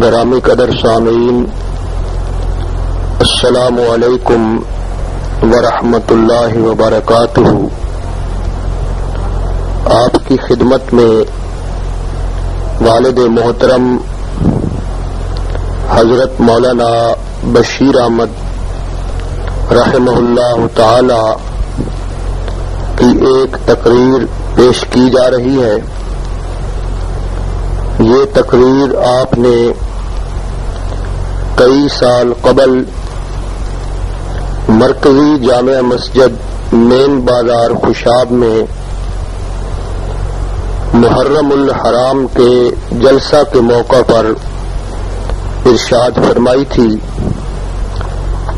گرامی قدر سامعین، السلام علیکم ورحمۃ اللہ وبرکاتہ۔ آپ کی خدمت میں والد محترم حضرت مولانا بشیر احمد رحمہ اللہ تعالی کی ایک تقریر پیش کی جا رہی ہے۔ یہ تقریر آپ نے کئی سال قبل مرکزی جامع مسجد مین بازار خوشاب میں محرم الحرام کے جلسہ کے موقع پر ارشاد فرمائی تھی۔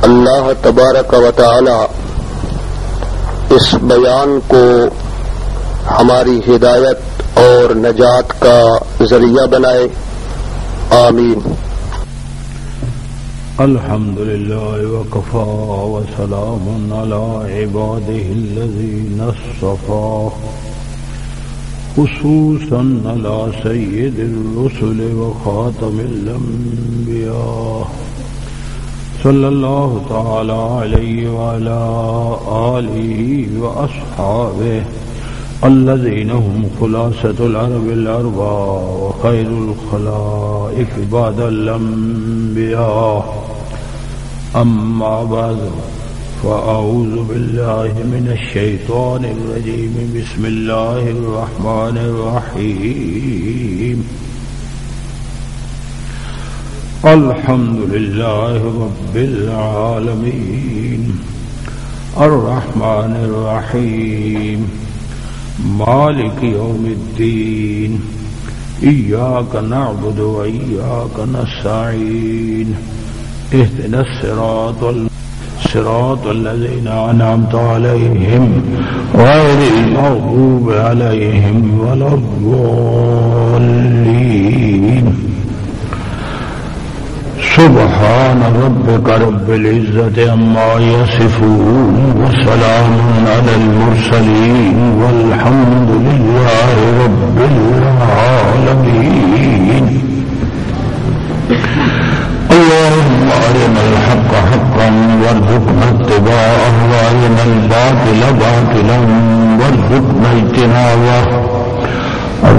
اللہ تبارک و تعالی اس بیان کو ہماری ہدایت اور نجات کا ذریعہ بنائے، آمین۔ الحمد للہ وکفا وسلام علی عباده الذین اصطفى خصوصا علی سید الرسل وخاتم الانبیاء صلی اللہ تعالی علیہ وعلی آلہ واصحابہ الذين هم خلاصة العرب الأربعة وخير الخلائق بعد الأنبياء، أما بعد فأعوذ بالله من الشيطان الرجيم، بسم الله الرحمن الرحيم، الحمد لله رب العالمين الرحمن الرحيم مالك يوم الدين، إياك نعبد وإياك نستعين، اهدنا الصراط الذين أنعمت عليهم غير المغضوب عليهم ولا الضالين۔ سبحان ربك رب العزة عما يصفون وسلام على المرسلين والحمد لله رب العالمين۔ اللهم أرنا الحق حقا وارزقنا اتباعه وأرنا الباطل باطلا وارزقنا اجتنابه۔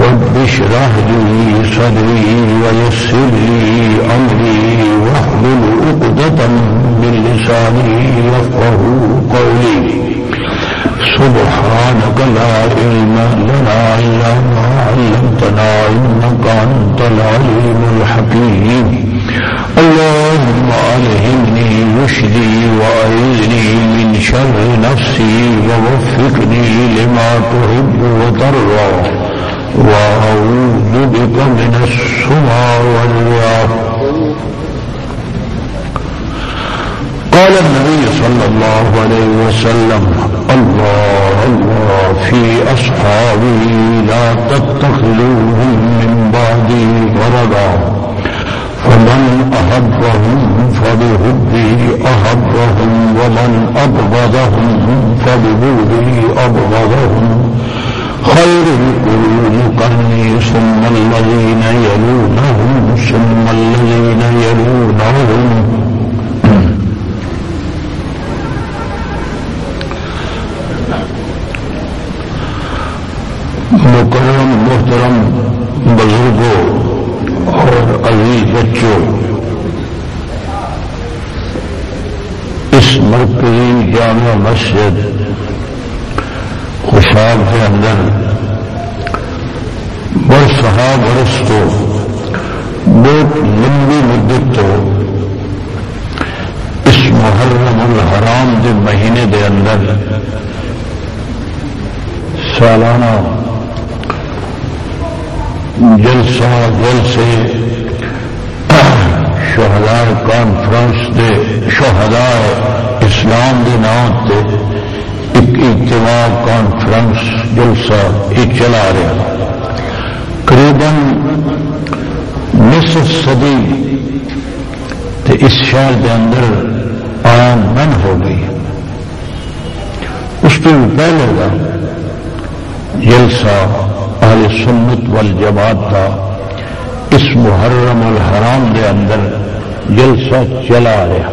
رب اشرح لي صدري ويسر لي أمري واحلل عقدة من لساني يفقهوا قولي۔ سبحانك لا علم لنا إلا ما علمتنا إنك أنت العليم الحكيم۔ اللهم ألهمني رشدي وأعذني من شر نفسي ووفقني لما تحب وترضى، وأعوذ بك من السمع والرياء۔ قال النبي صلى الله عليه وسلم: الله الله في أصحابي لا تتخذوهم من بعدي غرضا، فمن أحبهم فبحبي أحبهم، ومن أبغضهم فببغضي أبغضهم، خير القرون قرني ثم الذين يلونهم ثم الذين يلونهم۔ مکرم محترم بزرگوں اور عزیز بچوں، اس مرکزی جامع مسجد خوشاب کے اندر برسہ برس تو بہت لمبی مدت تو اس محرم الحرام کے مہینے دے اندر سالانہ جلسے شہداء کانفرنس دے شہداء اسلام دے نام تے ایک اجتماع کانفرنس جلسہ یہ چلا رہا، قریباً نصف صدی تے اس شہر دے اندر آمن ہو گئی۔ اس کے پہلے کا جلسہ اہل سنت والجماعت کا اس محرم الحرام دے اندر جلسہ چلا رہا.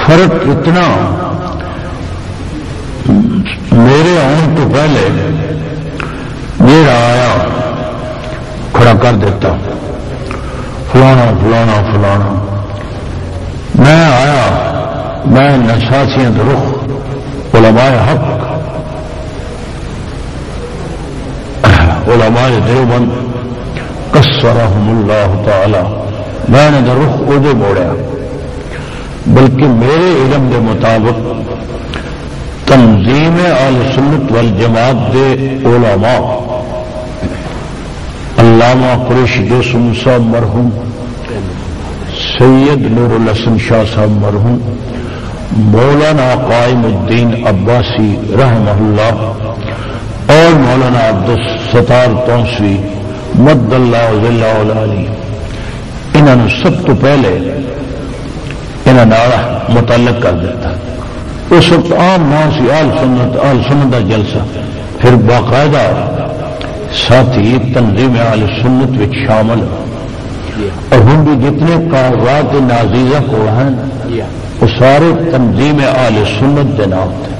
فرق اتنا میرے آنے تو پہلے میرا آیا کھڑا کر دیتا فلانا فلانا فلانا. میں آیا میں نشاسیاں رخ علماء حق علماء دیوبند قصرہم اللہ تعالی میں نے رخ ادھے موڑیا. بلکہ میرے علم کے مطابق تنظیم اہل سنت والجماعت دے علماء علامہ قریشی دوسم صاحب مرحوم، سید نور الحسن شاہ صاحب مرحوم، مولانا قائم الدین عباسی رحمہ اللہ اور مولانا عبدالستار تونسوی مد اللہ ظلہ العالی، انہوں نے سب تو پہلے انہوں نے متعلق کر دیتا. اس وقت عام نام سی آل سنت کا جلسہ، پھر باقاعدہ ساتھی تنظیم آل سنت وچ شامل، اور ہم بھی جتنے کاغذات نازیزہ کو ہیں وہ سارے تنظیم آل سنت کے نام تھے.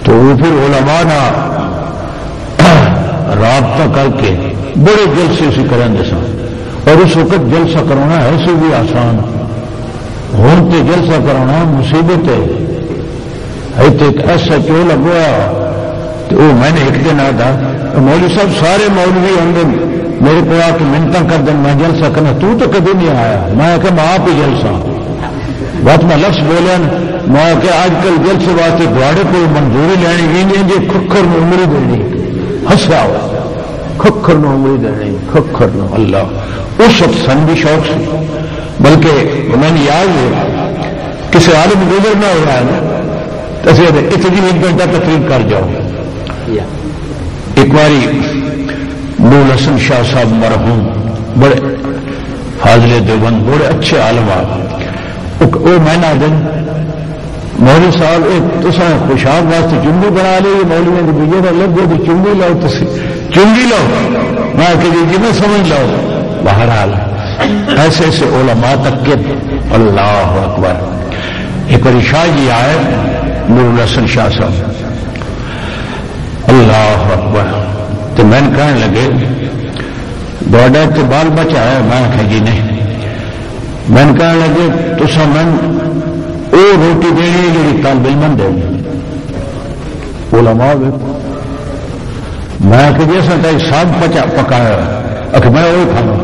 تو وہ پھر علماء نہ رابطہ کر کے بڑے جلسے اسی کریں دے سن. اور اس وقت جلسہ کرانا ایسے بھی آسان، ہوں تو جلسہ کرانا مصیبت ہے. ایک ایسا کیوں لگوا تو وہ میں نے ایک دن آتا مولوی صاحب سارے مولوی ہوں گے میرے کو آ کے منتیں کر دیں میں جلسہ کرنا، تو کبھی نہیں آیا. میں کہ میں آپ ہی جلسہ بات میں لفظ بولیا میں کہ آج کل جلسے واسطے دوڑے کو منظوری لینی بھی نہیں جی کھکر میں عمری دینی ہسیا ہوا کھکر میں عمری دینی کھکر میں اللہ. اس وقت سن بھی شوق سے، بلکہ میں نے یاد ہے کسی عالم گزرنا ہو رہا ہے نا اتنی ایک گھنٹہ تقریر کر جاؤ. ایک باری نور حسن شاہ صاحب مرحوم بڑے فاضل دیوبند بڑے اچھے عالم وہ میں نہ دن مولوی صاحب ایک تو خوشحال واسطے چنگی بنا لی مولوی نے بجے کا لگ گیا چنگی لاؤ تو چنگی لاؤ میں کہ جی میں سمجھ لاؤ. بہرحال ایسے ایسے علماء تک کے اللہ اکبر. ایک بار شاہ جی آئے نور الحسن شاہ صاحب اللہ اکبر تو میں نے کہنے لگے ڈوڈا تو بال بچہ ہے. میں کہ جی نہیں. میں نے کہنے لگے تو سا من وہ روٹی دینی جی طالب علم دے علماء میں کہ جیسا کہیں ساگ پکایا اچھا میں وہی کھانا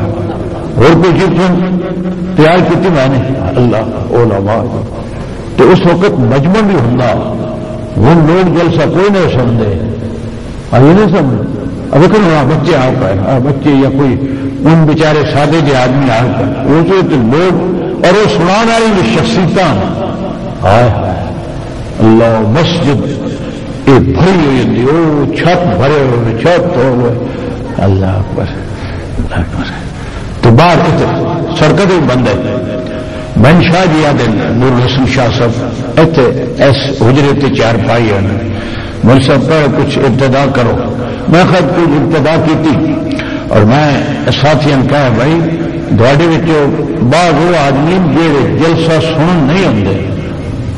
اور کوئی چیز تیار کی میں نے اللہ علماء. تو اس وقت مجمع بھی ہوں ہوں لوگ جلسہ کوئی نہیں سنتے یہ نہیں سمجھ اب کہ بچے آ پائے بچے یا کوئی ان بیچارے سادے جی آدمی آ پائے وہ جو لوگ اور وہ سنان والی شخصیت اللہ مسجد یہ بھری ہوئی وہ چھت بھرے ہوئے چھت ہو اللہ اکبر. تو باہر سڑکیں بھی بند ہے. میں شاہ جی آدھے نور حسن شاہ صاحب اتنے ایس حجرے تے چار پائی ہے مجھ سب پر کچھ ابتدا کرو. میں خود کچھ ابتدا کی تھی اور میں ساتھی نے کہا بھائی دوڑے بعض وہ آدمی جہے جلسہ سن نہیں آتے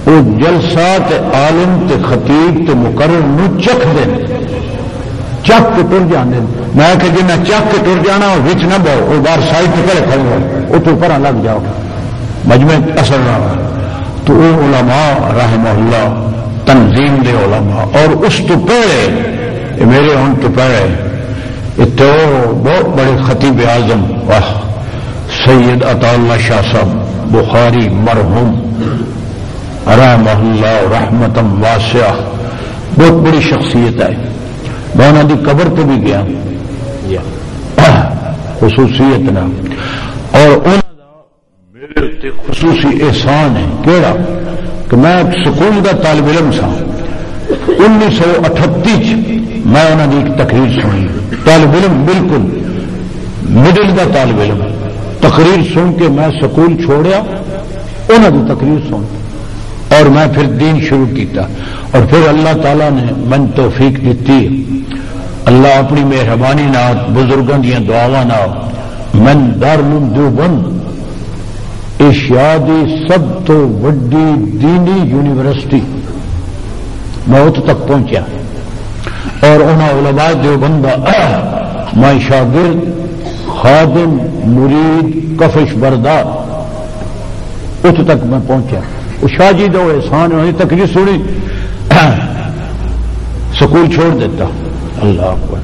وہ جلسہ تے عالم تے خطیب تے مقرر نو چکھ دیں چک کے ٹر جانے. میں کہ جنہیں چک کے ٹر جانا وہ وچ نہ بہو وہ باہر سائڈ پہ کھڑے ہو وہ تو پر لگ جاؤ مجمع اثر نہ ہو. تو وہ علماء رحمہ اللہ تنظیم دے علماء اور اس تو پہلے میرے ان تو پہلے تو بہت بڑے خطیب اعظم واہ سید عطا اللہ شاہ صاحب بخاری مرحوم رحمہ اللہ رحمتم واسعہ بہت بڑی شخصیت ہے. میں انہوں کی قبر پہ بھی گیا خصوصیت نہ اور میرے خصوصی احسان ہے کیڑا کہ میں سکول کا طالب علم سا 1938 میں انہوں نے ایک تقریر سنی. طالب علم بالکل مڈل کا طالب علم تقریر سن کے میں سکول چھوڑیا انہوں نے تقریر سن اور میں پھر دین شروع کیتا اور پھر اللہ تعالیٰ نے من توفیق دیتی اللہ اپنی مہربانی نال بزرگوں دیا دعاواں نال من دارالعلوم دیوبند ایشیا دی سب تو وڈی دینی یونیورسٹی موت تک پہنچیا اور انہاں علماء دیوبند دا میں شاگرد خادم مرید کفش بردار ات تک میں پہنچا. وہ شاہ جی کا احسان ہوئی تقریر سنی سکول چھوڑ دیتا. اللہ اکبر.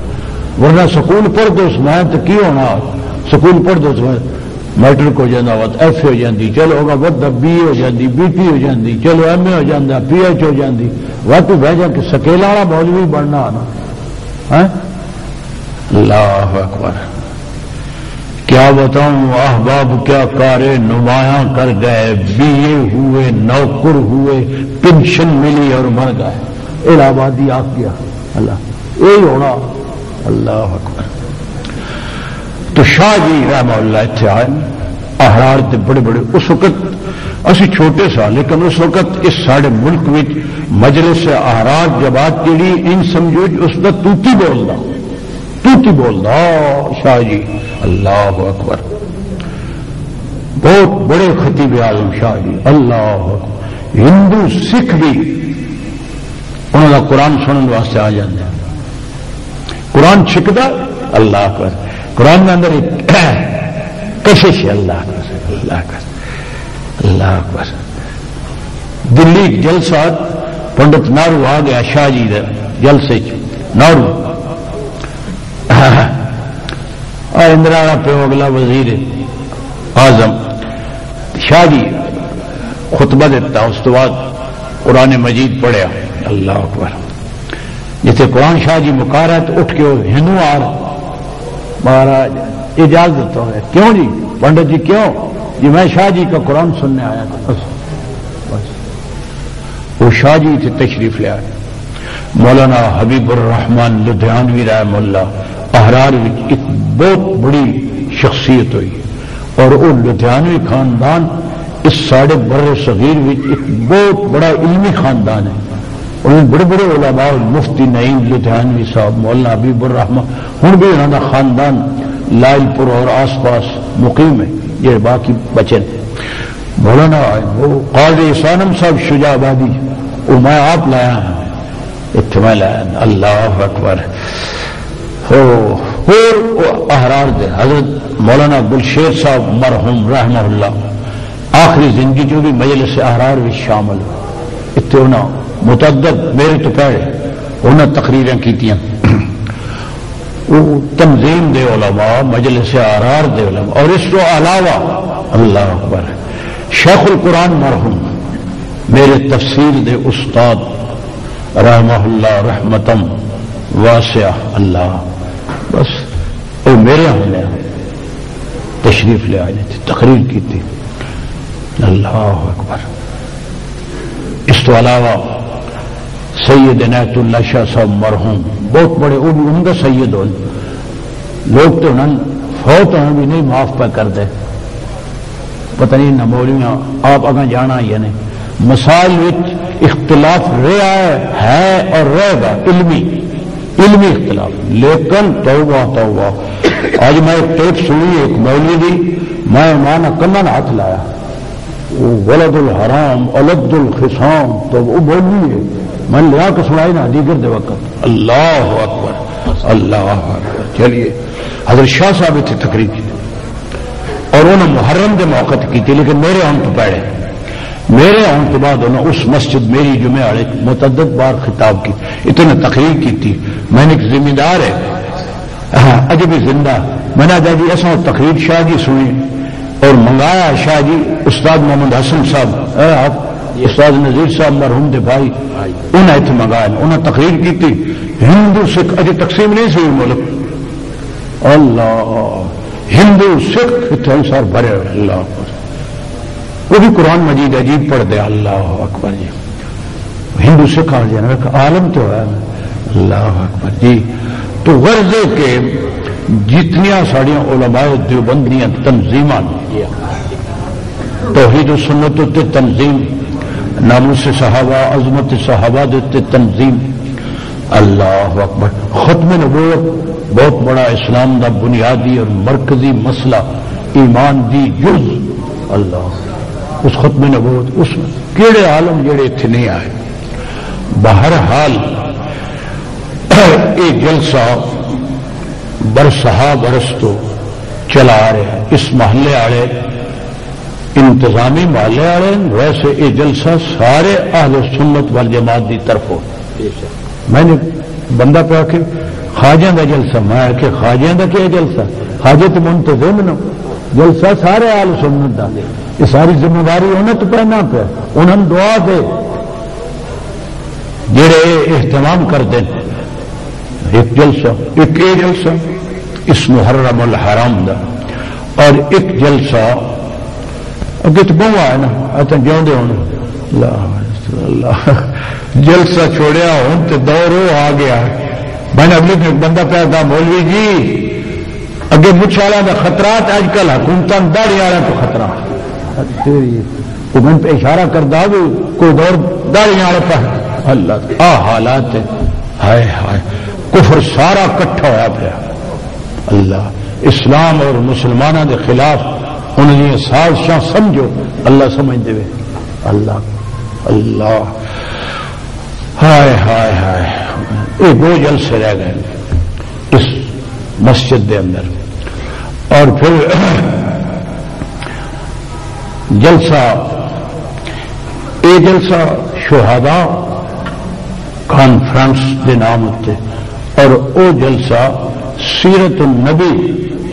ورنہ سکول پڑھ دو میں تو کی ہونا سکول پڑھ دو میٹرک ہو جاتا وا ایف ہو جاتی چلو ہوگا وا بی ہو جاتی بی ٹی ہو جاتی چلو ایم اے ہو جاتا پی ایچ ہو جاتی وا تو بہ جا کہ سکیلا والا مولوی بننا آنا. اللہ اکبر. کیا بتاؤں احباب کیا کارے نمایاں کر گئے بی اے ہوئے نوکر ہوئے پینشن ملی اور مر گئے. الہ آبادی آ گیا. اللہ یہی ہونا. اللہ اکبر. تو شاہ جی رحمہ اللہ اتنے آئے احرار کے بڑے بڑے اس وقت اسی چھوٹے سا لیکن اس وقت اس سارے ملک میں مجلس احرار جماعت کے لیے ان سمجھو اس کا توتی بولنا شاہ جی. اللہ اکبر. بہت بڑے خطیب اعظم شاہ جی. اللہ اکبر. ہندو سکھ بھی انہوں کا قرآن سننے واسطے آ جاتے ہیں. قرآن چھکتا. اللہ اکبر. قرآن کے اندر ایک کشش ہے. اللہ اکبر. اللہ اکبر. اللہ اکبر. دلی جلسہ پنڈت نہرو آ گیا شاہ جی جلسے نہرو اندرا پیو اگلا وزیر اعظم شاہ جی خطبہ دیتا. اس کے بعد قرآن مجید پڑھیا. اللہ اکبر. جیسے قرآن شاہ جی مکا رہا تو اٹھ کے ہندو آ رہا مہاراج اجازت ہو ہے. کیوں جی پنڈت جی کیوں جی میں شاہ جی کا قرآن سننے آیا تھا. بس وہ شاہ جی سے تشریف لے آئے. مولانا حبیب الرحمان لدھیانوی رحمہ اللہ احرار ایک بہت بڑی شخصیت ہوئی اور وہ لدھیانوی خاندان اس ساڑھے بر صغیر ایک بہت بڑا علمی خاندان ہے. انہوں بڑے بڑے علماء مفتی نعیم لدھیانوی صاحب مولانا حبیب الرحمان ہوں بھی انہوں کا خاندان لائل پور اور آس پاس مقیم ہے. یہ باقی بچے مولانا وہ قاضی سانم صاحب شجاع آبادی وہ میں آپ لایا ہوں اتنے میں لایا. اللہ اکبر. احرار دے حضرت مولانا گلشیر صاحب مرحوم رحمہ اللہ آخری زندگی جو بھی مجلس احرار بھی شامل اتنا متعدد میرے تو پہلے انہیں تقریریں کیتیاں. تنظیم دے علماء مجلس احرار دے علماء اور اس کو علاوہ اللہ اکبر شیخ القرآن مرحوم میرے تفسیر دے استاد رحمہ اللہ رحمتم واسعہ. اللہ بس وہ میرے ہونے تشریف لے آئے تھے تقریر کی تھی. اللہ اکبر. اس تو علاوہ سید عنایت اللہ شاہ صاحب مرحوم بہت بڑے وہ بھی ان کا سید ہو لوگ تو انہوں فوت ہوں بھی نہیں معاف پہ کر دے. پتہ نہیں نہ مولویاں آپ اگاں جانا یا نہیں. مسائل اختلاف رہا ہے اور رہے گا علمی اختلاف لیکن توبہ توبہ. آج میں ایک ٹیپ سنی ایک مولوی دی میں مانا کنن ہاتھ لایا ولد الحرام الد الخصام تو وہ مولوی ہے میں لیا کے سنائی نا دیگر دے وقت. اللہ اکبر. اللہ اکبر. چلیے حضرت شاہ صاحب اتنے تقریر کی اور انہوں محرم دے موقع کی تھی لیکن میرے آن تو پڑے میرے آن کے بعد انہوں اس مسجد میری جمعہ والے متعدد بار خطاب کی اتنے تقریر کی تھی. میں نے ایک ذمہ دار ہے اجے بھی زندہ میں نے جی ایسا تقریر شاہ جی سنی اور منگایا شاہ جی استاد محمد حسن صاحب آپ استاد نذیر صاحب مرحوم دے بھائی انہیں اتنے منگایا انہیں تقریر کی تھی. ہندو سکھ اجے تقسیم نہیں سی ملک. اللہ ہندو سکھ اتنے سر بھرے. اللہ اکبر. وہ بھی قرآن مجید عجیب پڑھ دے. اللہ اکبر جی. ہندو سکھ عالم تو ہے. اللہ اکبر جی. تو غرضے کے جتنی ساڑیاں علماء دیوبندیاں تنظیمان توحید و سنت تے تنظیم ناموس صحابہ عظمت صحابہ دے تنظیم اللہ اکبر. ختم نبوت بہت بڑا اسلام دا بنیادی اور مرکزی مسئلہ ایمان دی جز. اللہ اس ختم نبوت اس کیڑے عالم جڑے اتنے نہیں آئے. بہرحال یہ جلسہ برسہا برس تو چلا آ رہا ہے. اس محلے والے انتظامی محلے والے ویسے یہ جلسہ سارے اہل سنت والجماعت کی طرف ہو. میں نے بندہ پہ کہ خواجہ کا جلسہ، میں کہ خواجہ کا کیا جلسہ؟ خواجہ تو منتظم نہ جلسہ سارے اہل سنت کا. یہ ساری ذمہ داری انہیں تو پہنا پہ انہوں دعا دے جڑے اہتمام کرتے ہیں. ایک جلسہ ایک یہ جلسہ اس محرم الحرام دا اور ایک جلسہ اگے تو بہت ہے نا اتنا جاؤں اللہ جلسہ چھوڑیا ہوں تو دور ہو آ گیا. میں نے اگلی ایک بندہ پہ کہا مولوی جی اگے مچھ والوں کا خطرات اج کل حکومت داڑھی والوں کو خطرہ میں پہ اشارہ کرتا بھی کوئی دور داڑھی والے پہ اللہ آ حالات ہائے ہائے کفر سارا کٹھا ہوا پیا. اللہ اسلام اور مسلمانوں کے خلاف انہیں سازشاں سمجھو اللہ سمجھ دے. اللہ اللہ ہائے ہائے ہائے یہ دو جلسے رہ گئے اس مسجد دے اندر. اور پھر جلسہ یہ جلسہ شہداء کانفرنس کے نام اتنے اور او جلسہ سیرت النبی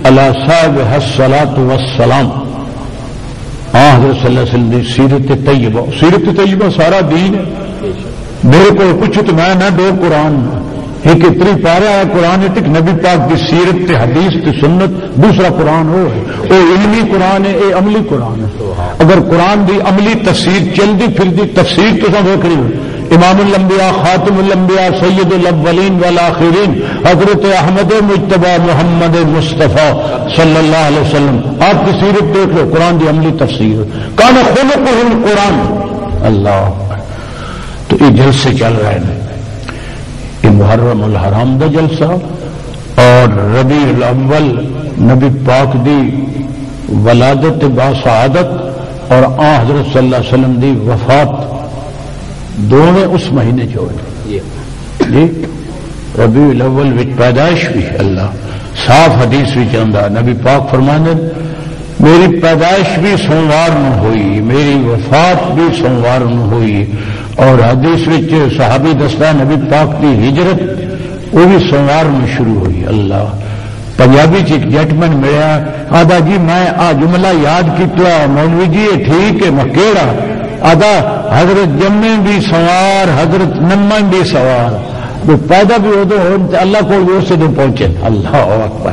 علی صاحب الصلاۃ والسلام حضرت صلی اللہ علیہ وسلم دی سیرت طیبہ. سیرت طیبہ سارا دین ہے. میرے کو کچھ تو میں نہ دو قرآن ایک اتنی پارا ہے قرآن ایک نبی پاک کی سیرت تے حدیث تے سنت دوسرا قرآن ہو ہے وہ علمی قرآن ہے یہ عملی قرآن ہے. اگر قرآن دی عملی تفسیر چلتی پھر دی تفسیر تو سب وکری ہو. امام الانبیاء خاتم الانبیاء سید الاولین والآخرین حضرت احمد مجتبی محمد مصطفیٰ صلی اللہ علیہ وسلم آپ کی سیرت دیکھ لو قرآن دی عملی تفسیر کان خلقہ القرآن. اللہ تو یہ جلسے چل رہے ہیں. یہ محرم الحرام دا جلسہ اور ربیع الاول نبی پاک دی ولادت باسعادت اور حضرت صلی اللہ علیہ وسلم دی وفات دونوں اس مہینے چھوڑے. جی ربیع الاول وچ پیدائش بھی اللہ صاف حدیث بھی چاہتا نبی پاک فرمانے میری پیدائش بھی سوموار میں ہوئی میری وفات بھی سوموار میں ہوئی. اور حدیث وچ صحابی دستا نبی پاک کی ہجرت وہ بھی سوموار میں شروع ہوئی. اللہ پنجابی ایک جٹمن ملیا آدھا جی میں آ جملہ یاد کیا مولوی جی یہ ٹھیک ہے میں کیڑا آدھا حضرت جمے بھی سوار حضرت نمن بھی سوار پیدا بھی ادو ہو اللہ کو بھی اسے دن پہنچے. اللہ اکبر.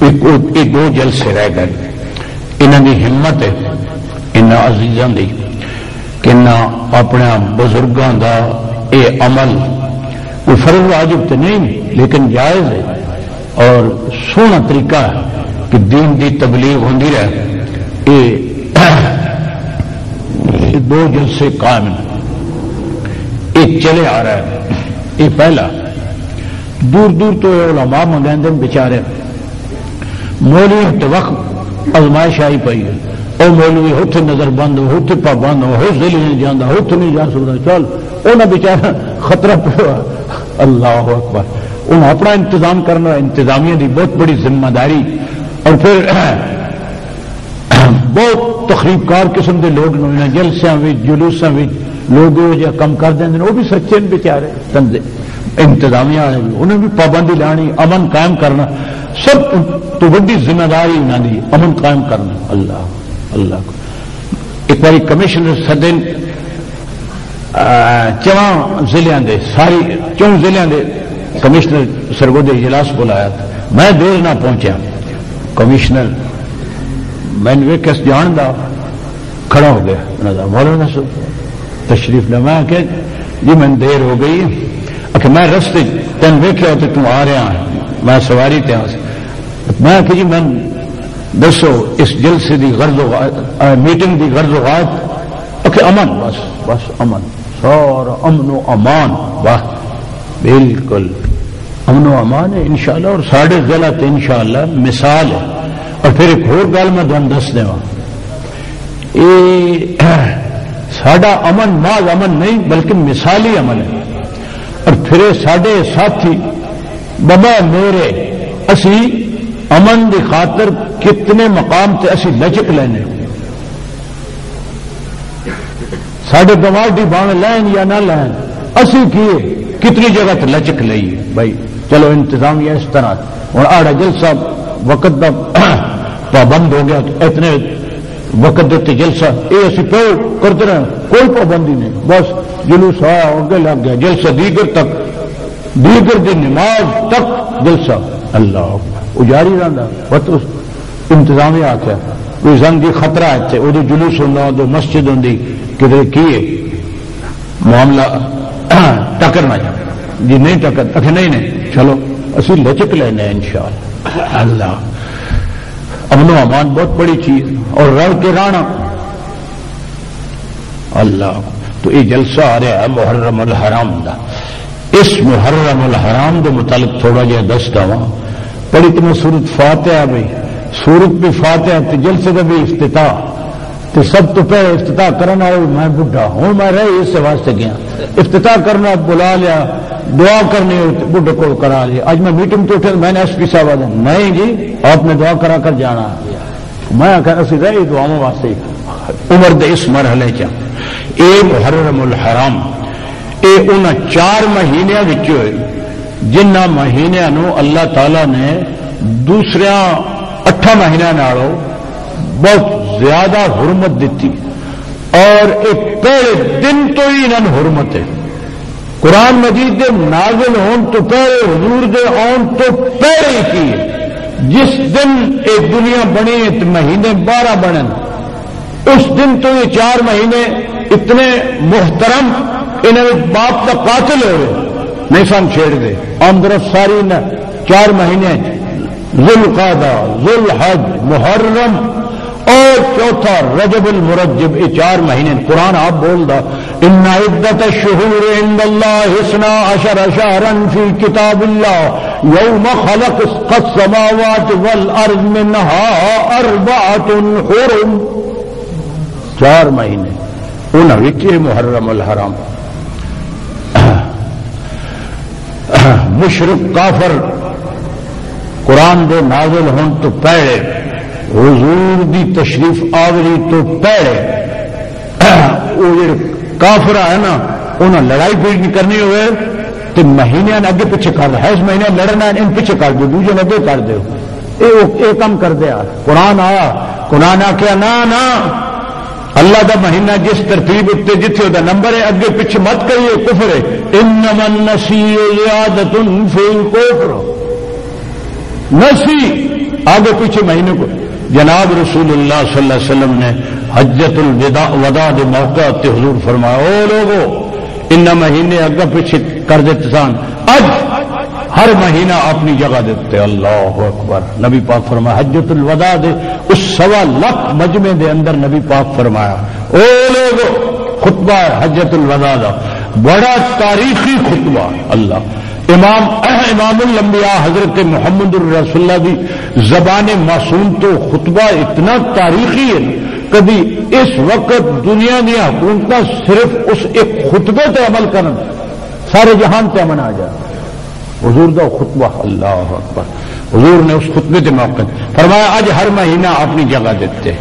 ایک دو جلسے رہ گئے. انہوں کی ہمت ہے ان عزیزاں دی کہ نہ اپنے بزرگاں دا اے عمل کوئی فرض واجب تو نہیں لیکن جائز ہے اور سونا طریقہ ہے کہ دین دی تبلیغ ہوندی رہے. یہ دو جلسے قائم ایک چلے آ رہا ہے. یہ پہلا دور دور تو علماء منگائیں بیچارے مولوی وقت ازمائش آئی پئی ہے او مولوی ہوتے نظر بند ہوتے پابند ہو ضلع نہیں جانا ہوتے نہیں جا سکتا چل انہیں بیچارا خطرہ پڑا. اللہ اکبر. انہیں اپنا انتظام کرنا انتظامیہ کی بہت بڑی ذمہ داری. اور پھر بہت تقریب کار قسم کے لوگ جلسوں جلوسوں لوگ جو کام کر دیں وہ بھی سچے بیچارے انتظامیہ والے بھی انہیں بھی پابندی لانی امن قائم کرنا سب تو بڑی ذمہ داری انہوں کی امن قائم کرنا. اللہ اللہ. ایک بار کمشنر سدن چواں ضلع دے ساری چون ضلع دے کمشنر سرگودے اجلاس بلایا میں دیر نہ پہنچا. کمشنر میں نے کس جان دا کھڑا ہو گیا مولانا تشریف لے. میں کہ جی میں دیر ہو گئی کہ میں رستے تین ویکیا تو تم آ رہا میں سواری تے میں کہ جی میں دسو اس جلسے دی غرض میٹنگ دی غرض وغیرہ کہ امن بس بس امن سارا امن و امان واہ بالکل امن و امان ہے انشاءاللہ. اور ساڑھے ضلع تے انشاءاللہ مثال ہے. اور پھر ایک اور گل میں تمہیں دس دوں، یہ ساڈا امن محض امن نہیں بلکہ مثالی امن ہے. اور پھر ساڈے ساتھی بابا میرے اسی امن دی خاطر کتنے مقام تے اسی لچک لینے، ساڈے گواڈی باویں لین یا نہ لین اسی کیے کتنی جگہ تے لچک لئی بھائی چلو انتظامیہ اس طرح. اور آڑا جلسہ وقت دا پابند ہو گیا تو اتنے وقت دیتے جلسہ یہ اسی پہ کرتے رہے، کوئی پابندی نہیں، بس جلوس آیا آگے لگ گیا، جلسہ دیگر تک، دیگر دی نماز تک جلسہ اللہ اجاری رہا. بس انتظامیہ آخیا کوئی زنگی خطرہ ہے وہ جلوس ہونا دو مسجد ہوں کدھر کیے معاملہ ٹکر نہ جائے جی نہیں ٹکر نہیں چلو اسی لچک لینا ہے انشاءاللہ. اللہ امن و امان بہت بڑی چیز اور رل کے رانا اللہ. تو یہ جلسہ آ رہا ہے محرم الحرام دا. اس محرم الحرام کے متعلق تھوڑا جہا دس دوا. پڑھی تمہیں سورت فاتحہ بھائی، سورت بھی فاتحہ تے جلسے کا بھی افتتاح تے سب تو پہلے افتتاح کرنا میں بڈھا ہوں میں رہی اس سے واسطے گیا افتتاح کرنا بلا لیا دعا کرنی بڈھے کو کرا لیا. آج میں میٹنگ تو اٹھے میں نے ایس پی صاحب آدھا نہیں جی آپ نے دعا کرا کر جانا. میں اسی رہی دعاؤں واسطے عمر دے اس مرحلے چ اے محرم الحرام اے ان 4 مہینوں وچوں جنہ مہینوں نو اللہ تعالی نے دوسرے 8 مہینوں نالوں بہت زیادہ حرمت دیتی اور ایک پہلے دن تو ہی انہوں حرمت ہے. قرآن مجید دے نازل ہون تو پہلے حضور دے آن تو پہلے ہی کی جس دن ایک دنیا بنی مہینے 12 بنن اس دن تو یہ 4 مہینے اتنے محترم انہیں باپ کا قاتل ہو رہے نہیں سن چھیڑ دے آمدرف ساری نے 4 مہینے ذوالقعدہ ذوالحج محرم اور چوتھا رجب المرجب یہ 4 مہینے. قرآن آپ بول دا ان عدت الشہور عند اللہ 12 شہرا فی کتاب اللہ یوم خلق السماوات والارض منها 4 حرم. 4 مہینے انہوں نے محرم الحرام. مشرک کافر قرآن دے نازل ہون تو پہلے حضور دی تشریف آوری تو پہلے وہ جڑے کافر ہے نا انہیں لڑائی پیڑ کرنی ہوئے تو مہینے اگے پیچھے کر دے اس مہینے لڑنا ان پیچھے کر دو دوجے نے اگے کر دو یہ کام کر دیا. قرآن آیا قرآن آخیا نہ اللہ دا مہینہ جس ترتیب اتنے جتھے دا نمبر ہے اگے پیچھے مت کریے کفر ہے. انما النسیء زیادۃ فی الکفر نسی آگے پیچھے مہینے کو جناب رسول اللہ صلی اللہ علیہ وسلم نے حجت الوداع کے موقع تے حضور فرمایا او لوگو ان مہینے اگا پیچھے کر دیتے سان اج ہر مہینہ اپنی جگہ دیتے. اللہ اکبر. نبی پاک فرمایا حجت الوداع دے اس 1.25 لاکھ مجمع دے اندر نبی پاک فرمایا او لوگو خطبہ حجت الوداع دا بڑا تاریخی خطبہ. اللہ امام الانبیاء حضرت محمد الرسول اللہ دی زبان معصوم تو خطبہ اتنا تاریخی ہے کبھی اس وقت دنیا دیا حکومت صرف اس ایک خطبے تے عمل کرن سارے جہان تے امن آ جائے. حضور دا خطبہ اللہ اکبر. حضور نے اس خطبے کے موقع فرمایا آج ہر مہینہ اپنی جگہ دیتے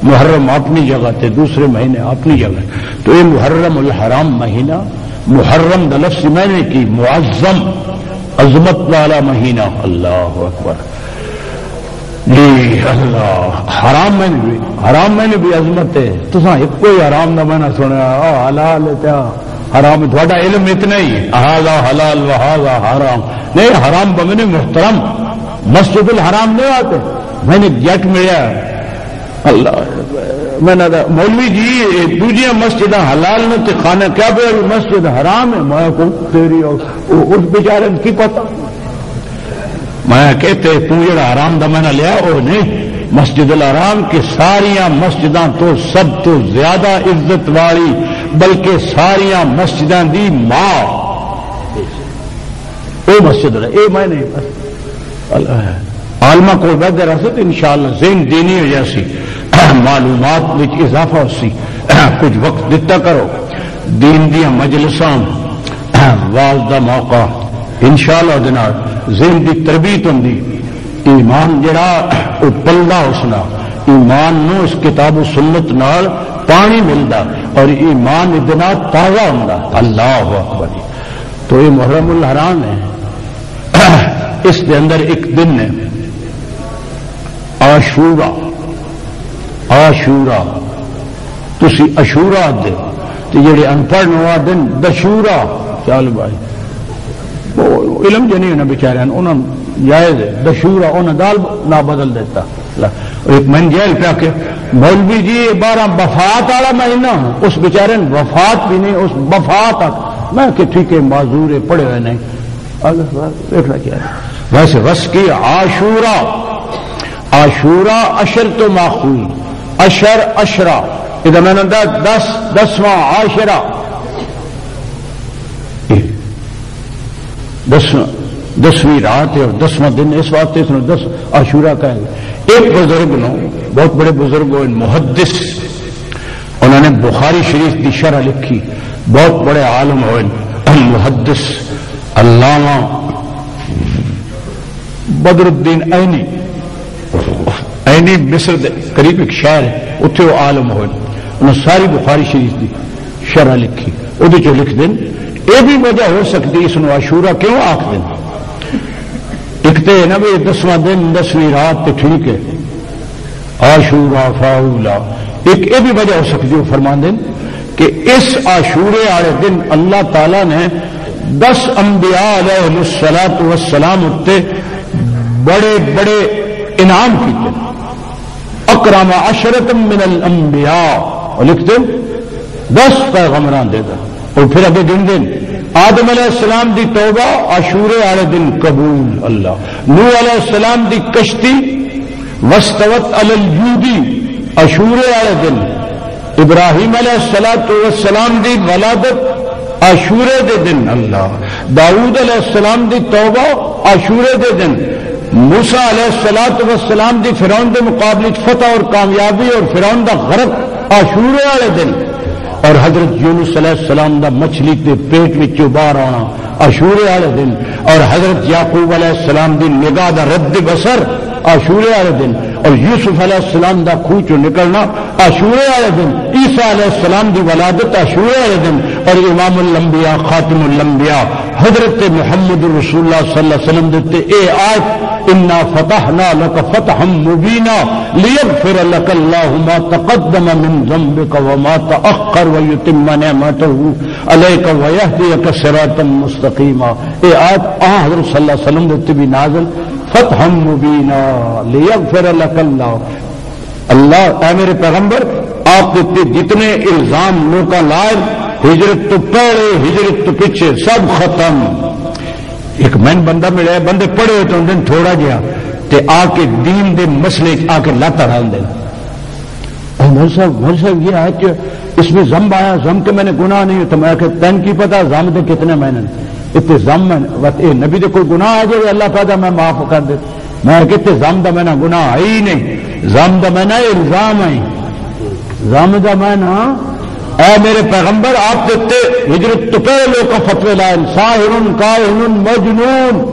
محرم اپنی جگہ تے دوسرے مہینے اپنی جگہ. تو یہ محرم الحرام مہینہ محرم دا لفظ میں نے کی معظم عظمت والا مہینہ. اللہ اکبر. جی اللہ حرام میں نے بھی عظمت ہے. تو ایک کوئی حرام نہ میں نے سنیا حلال ہے حرام تھوڑا علم اتنا ہی ہاذا حلال و ہاذا حرام نہیں. حرام بمنے محترم مسجد الحرام نہیں آتے. میں نے جٹ ملیا اللہ میں نے مولوی جی دوجیاں مسجد حلال نے تو کھانا کیا پہ مسجد حرام ہے. میں کو تیری اس بیچارے کی پتہ میں کہتے تو جڑا حرام دا میں نے لیا وہ نہیں. مسجد الحرام کی ساریاں مسجداں تو سب تو زیادہ عزت والی بلکہ ساریاں مسجداں دی ماں وہ مسجد ہے یہ میں نہیں بس عالمہ کو بہتر رہا تو انشاءاللہ ذہن دینی ہو جاسی معلومات وچ اضافہ ہو سی کچھ وقت دیتا کرو دین دیا مجلساں واز دا موقع انشاءاللہ دنار ذہن دی تربیت ہوندی ایمان جڑا او پلدا اسنا ایمان نو اس کتاب و سنت نال پانی ملدا اور ایمان اتنا تازہ ہوندا اللہ اکبر تو یہ محرم الحرام ہے اس دے اندر ایک دن ہے عاشورہ عاشورہ تسی عاشورہ دے تو جڑے ان پڑھ نوا دن دشورہ چل بھائی علم جو نہیں ہونا بیچارے انہوں جائز ہے دشورہ انہوں دال نہ بدل دیتا ایک من جیل پہ کہ مولوی جی 12 وفات والا مہینہ اس بیچارے وفات بھی نہیں اس وفات تک میں کہ ٹھیک ہے معذور ہے پڑھے ہوئے نہیں دیکھنا کیا ہے ویسے رس کی عاشورہ عاشورہ اشر تو ماخوئی اشر اشرا ادھر میں نے 10واں عاشرہ 10ویں رات ہے اور 10واں دن اس واسطے اس نے 10 عاشورہ کہیں گے ایک بزرگ نو بہت بڑے بزرگ محدث انہوں نے بخاری شریف کی شرح لکھی بہت بڑے عالم ہوئے محدث علامہ بدر الدین عینی مصر دے قریب ایک شہر ہے اتنے وہ عالم ہوئے انہوں ساری بخاری شریف کی شرح لکھی وہ لکھ دیں یہ بھی وجہ ہو سکتی اس عاشورہ کیوں آخ دیں ایک تو نا بھی 10واں دن 10ویں رات تو ٹھیک ہے عاشورہ فاولا ایک یہ بھی وجہ ہو سکتی وہ فرما دیں کہ اس عاشورے والے دن اللہ تعالی نے 10 انبیاء علیہ الصلوۃ والسلام اتنے بڑے بڑے انعام کیتے اکرم عشرۃ من الانبیاء لکھ دیں 10 پیغمبران دے دیں اور پھر ابھی دن آدم علیہ السلام دی توبہ عاشورے والے دن قبول اللہ نوح علیہ السلام دی کشتی واستوت علی الجودی عاشورے والے دن ابراہیم علیہ السلام دی ولادت عاشورے دے دن اللہ داؤد علیہ السلام دی توبہ عاشورے دے دن موسیٰ علیہ السلام دی فرعون دے مقابلے فتح اور کامیابی اور فرعون دا غرق عاشورے والے دن اور حضرت یونس علیہ السلام دا مچھلی کے پیٹ وچوں باہر آنا عاشورے والے دن اور حضرت یعقوب علیہ السلام دی نگاہ دا رد بصر عاشورے والے دن اور یوسف علیہ السلام دا کھو چوں نکلنا عاشورے والے دن عیسیٰ علیہ السلام دی ولادت عاشورے والے دن اور امام الانبیاء خاتم الانبیاء حضرت محمد رسول اللہ صلی اللہ علیہ وسلم دیتے اے آیت انا فتحنا لك فتحا مبینا لیغفر لك اللہ ما تقدم من ذنبك وما تأخر ویتم نعمته علیک ویہدیک صراطا مستقیما اے آیت حضرت صلی اللہ علیہ وسلم دیتے بھی نازل فتحا مبینا لیغفر لك اللہ اے میرے پیغمبر آپ دیتے جتنے الزام لوگوں لائے ہجرت تو پہلے ہجرت تو پیچھے سب ختم ایک مین بندہ ملے بندے پڑھے ہوئے تو ان دن تھوڑا جہا تے آ کے دین دے مسئلے آ کے لت ڈال دیں مول صاحب یہ ہے کہ اس میں ضم آیا ضم کے میں نے گناہ نہیں تو میں کہ تین کی پتا ضم دے کتنے میں نے اتنے ضم نبی دے کوئی گناہ آ جائے اللہ پیدا میں معاف کر دے میں کتنے ضم دا میں گناہ ہے ہی نہیں ضم دا میں الزام ہے ضم دا میں اے میرے پیغمبر آپ دیتے ہجرت تو پہلے لوگ کا فتوی لائے ساحر کاہن مجنون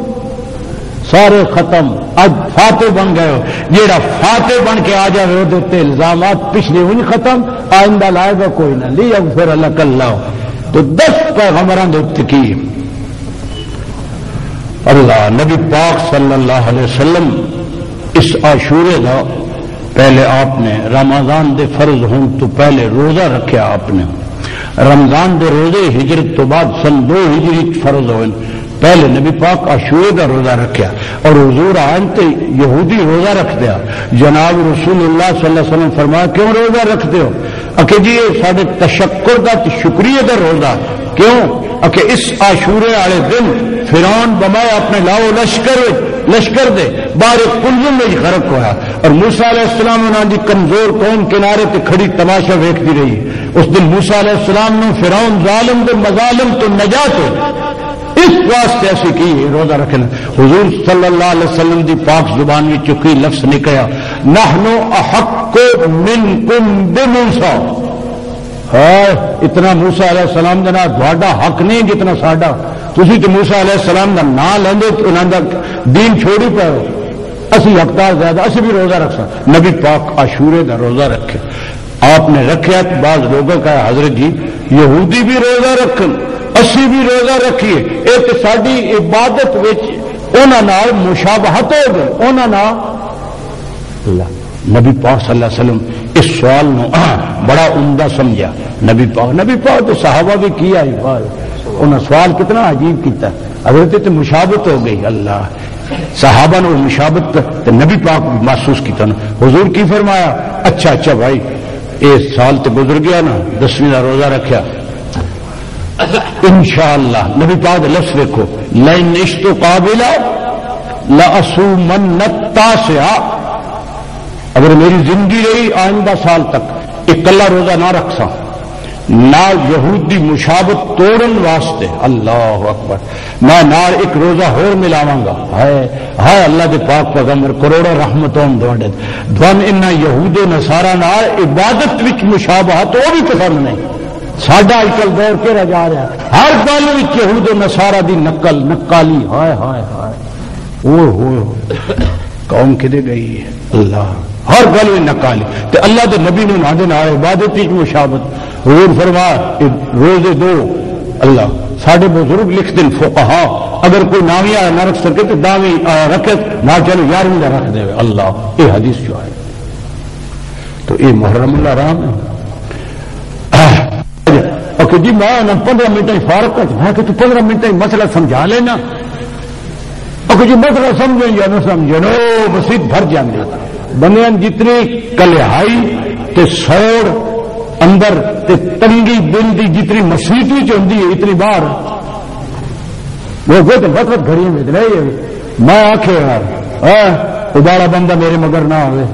سارے ختم اب فاتح بن گئے ہو جیڑا فاتح بن کے آ جائے وہ دیتے الزامات پچھلے ان ختم آئندہ لائے گا کوئی نہ لی اب پھر اللہ اللہ تو 10 پیغمبران دیتے کی اللہ نبی پاک صلی اللہ علیہ وسلم اس عاشورے کا پہلے آپ نے رمضان دے فرض ہون تو پہلے روزہ رکھیا آپ نے رمضان دے روزے ہجرت تو بعد سن 2 ہجری فرض ہوئے پہلے نبی پاک عاشورے کا روزہ رکھیا اور حضور آئن تے یہودی روزہ رکھ دیا جناب رسول اللہ صلی اللہ علیہ وسلم فرمایا کیوں روزہ رکھتے ہو کہ جی یہ سارے تشکر دا شکریہ دا روزہ کیوں کہ اس عاشورے والے دن فرعون بمائے اپنے لاؤ لشکر دے باہر کلزم میں غرق ہوا اور موسیٰ علیہ السلام انہوں نے کمزور قوم کنارے تے کھڑی تماشا ویکھتی رہی اس دن موسیٰ علیہ السلام نے فرعون ظالم دے مظالم تو نجات اس واسطے ایسی کی روزہ رکھنا. حضور صلی اللہ علیہ وسلم دی پاک زبان میں چکی لفظ نکلا نحنو احق منکم بموسیٰ. اتنا موسیٰ علیہ السلام کا نام تھوڑا حق نہیں جتنا ساڈا. تسی تو موسیٰ علیہ السلام کا نام لیندے انہاں دا دین چھوڑی پے ہو. اسی حقدار زیادہ اسی بھی روزہ رکھ سکتے. نبی پاک عاشورے کا روزہ رکھے آپ نے رکھا. بعض لوگوں کا حضرت جی یہودی بھی روزہ رکھن اسی بھی روزہ رکھیے ایک ساری عبادت انہوں مشابہت ہو گئی. انہوں نبی پاک صلی اللہ علیہ وسلم اس سوال نو بڑا عمدہ سمجھا. نبی پاک تو صحابہ بھی کیا ہی انہوں نے سوال کتنا عجیب کیتا. حضرت تو مشابت ہو گئی. اللہ صحابہ نے مشابت تو نبی پاک محسوس کیتا نا. حضور کی فرمایا اچھا بھائی اس سال تو گزر گیا نا 10ویں کا روزہ رکھیا انشاءاللہ. نبی پاک لفظ دیکھو لئن عشت قابلا لأصومن التاسع. اگر میری زندگی رہی آئندہ سال تک اکلا روزہ نہ رکھسا نال یہودی مشابت توڑن واسطے اللہ اکبر میں نال ایک روزہ ہور ملاواں گا. ہائے اللہ دے پاک پیغمبر کروڑوں رحمتوں دوڑے دون ان یہود و نصارا نال عبادت وچ مشابہت وہ بھی پسند نہیں. ساڈا اج کل دور کہڑا جا رہا ہر گل وچ یہود و نصارا دی نقالی. ہائے قوم کدے گئی ہے اللہ ہر گل میں نقالی. تے اللہ دے نبی نے نہ دے نال عبادت وچ مشابت. حضور فرما روزے دو اللہ ساڈے بزرگ لکھ دن فقہا اگر کوئی ناویاں نہ رکھ سکے تو داویں رکھے نہ چلو 11ویں رکھ دے. اللہ یہ حدیث جو ہے تو یہ محرم الحرام ہے. کہ جی میں 15 منٹ فارغ کر کہ تو 15 منٹ مسئلہ سمجھا لینا. اور جی مسئلہ سمجھیں یا نہ سمجھیں نو مسجد بھر جانے بنیا جتنی کلیہائی تے سوڑ اندر تے تنگی دل دی جتنی مسجد بھی ہوتی ہے اتنی باہر وہ تو وقت گھڑیاں میں رہے. میں آخے یار ادارا بندہ میرے مگر نہ ہوئے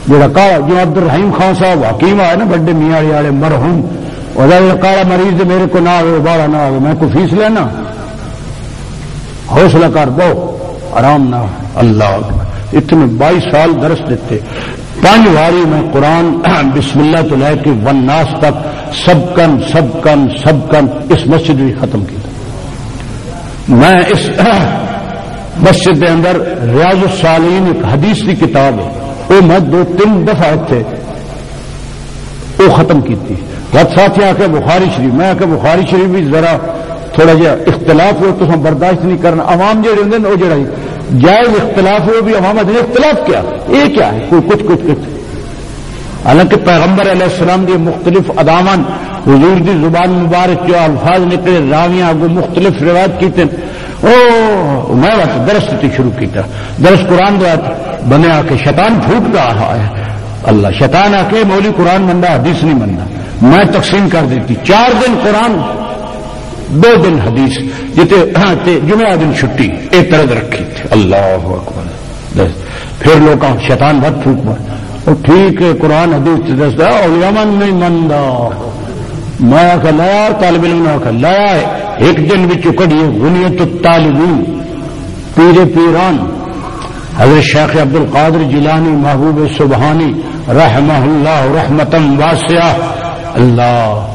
جا جو عبد الرحیم خان صاحب حکیم آئے نا بڑے میاں والے مرحوم کالا مریض میرے کو نہ آئے اباڑا نہ آئے میں کو فیس لینا حوصلہ کر دو آرام نہ. اللہ اتنے 22 سال درس دیتے 5 واری میں قرآن بسم اللہ تو لے کے والناس تک سب کن اس مسجد بھی ختم کیا. میں اس مسجد کے اندر ریاض الصالحین ایک حدیث کی کتاب ہے وہ میں 2-3 دفعہ تھے وہ ختم کی تھی. بہت ساتھی آ کے بخاری شریف میں آ کے بخاری شریف بھی ذرا تھوڑا جہا اختلاف ہو تو ہم برداشت نہیں کرنا. عوام جہے ہوں وہ جڑا جائز اختلاف ہو بھی عوام اختلاف کیا یہ کیا ہے کوئی کچھ حالانکہ پیغمبر علیہ السلام کے مختلف ادامان حضور دی زبان مبارک جو الفاظ نکلے راویاں کو مختلف روایت کیتے میں درس شروع کیا درس قرآن بنے آ کے شیطان پھوٹ رہا ہے. اللہ شیطان آ کے مولوی قرآن مننا حدیث نہیں مننا. میں تقسیم کر دیتی 4 دن قرآن 2 دن حدیث جتے جمعہ دن چھٹی ایک طرح رکھی تھی. اللہ اکبر. پھر لوگ شیطان بہت پھوٹ مار اور ٹھیک ہے قرآن حدیث دستا اولیاء من نہیں مندا. میں آخر لایا طالب علم نے آخر لایا ایک دن بھی چکڑیے غنیت الطالبین پیر پیران حضرت شیخ عبد القادر جیلانی محبوب سبحانی رحمہ اللہ رحمتم واسعہ. اللہ